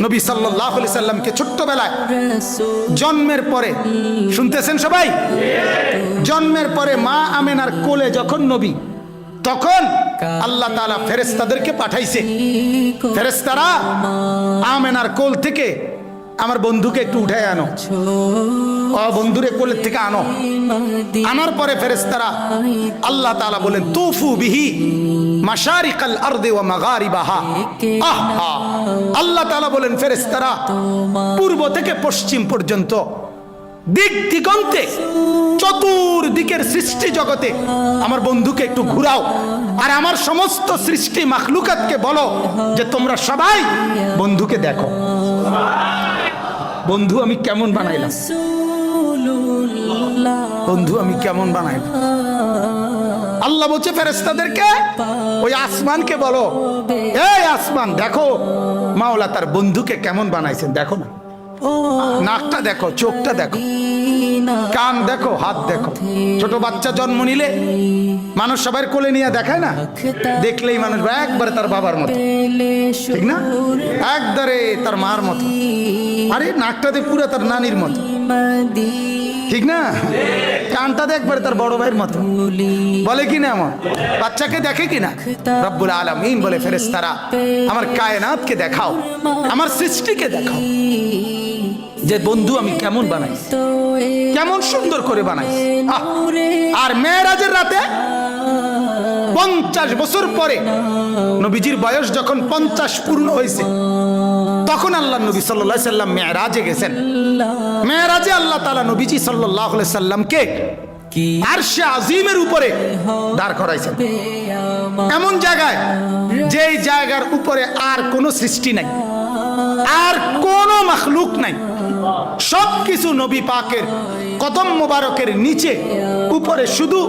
নবী সাল্লাল্লাহু আলাইহি সাল্লামকে ছোট্টবেলায় জন্মের পরে, শুনতেছেন সবাই, জন্মের পরে মা আমেনার কোলে যখন নবী, তখন আল্লাহ তাআলা ফেরেশতাদেরকে পাঠাইছে, ফেরেশতারা আমেনার কোল থেকে আমার বন্ধুকে একটু উঠায় আনো, বন্ধুরে কোলের থেকে আনো। আনার পরে ফেরেশতারা আল্লাহ তাআলা বলেন তুফু বিহি মাশারিকাল আরদি ওয়া মাগারিবাহা। আহা, আল্লাহ তাআলা বলেন ফেরেশতারা পূর্ব থেকে পশ্চিম পর্যন্ত দিক দিগন্তে চতুর্দিকের সৃষ্টি জগতে আমার বন্ধুকে একটু ঘুরাও, আর আমার সমস্ত সৃষ্টি মাখলুকাতকে বলো যে তোমরা সবাই বন্ধুকে দেখো, বন্ধু আমি কেমন বানাইলাম, বন্ধু আমি কেমন বানাইলাম। আল্লাহ বলছে ফেরেশতাদেরকে ওই আসমানকে বলো, এই আসমান দেখো মাওলা তার বন্ধুকে কেমন বানাইছেন, দেখো না, নাকটা দেখো, চোখটা দেখো, কান দেখো, হাত দেখো। ছোট বাচ্চা জন্ম নিলে মানুষ সবার কোলে নিয়ে দেখায় না, দেখলেই মানুষ একবারে তার বাবার মতো, ঠিক না, একবারে তার মার মতো, আরে নাকটাতে পুরো তার নানির মতো, ঠিক না, কানটা একবারে তার বড় ভাইয়ের মতো, বলে কি না, আমার বাচ্চাকে দেখে কিনা। রব্বুল আলামিন বলে ফেরেশতারা আমার কায়নাতকে দেখাও, আমার সৃষ্টিকে দেখাও যে বন্ধু আমি কেমন বানাই, কেমন সুন্দর করে বানাই। আর মেরাজের রাতে 50 বছর পরে নবীজির বয়স যখন 50 পূর্ণ হয়েছে, তখন আল্লাহ নবী সাল্লাল্লাহু আলাইহি সাল্লাম মেরাজে গেছেন। মেরাজে আল্লাহ তাআলা নবীজি সাল্লাল্লাহু আলাইহি সাল্লামকে আরশে আজিমের উপরে দাঁড় করাইছেন, এমন জায়গায় যেই জায়গার উপরে আর কোনো সৃষ্টি নাই, আর কোনো মাখলুক নাই, সবকিছু নবী পাকের কদম মোবারকের নিচে, উপরে শুধু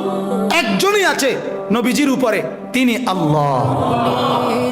একজনই আছে নবীজির উপরে, তিনি আল্লাহ।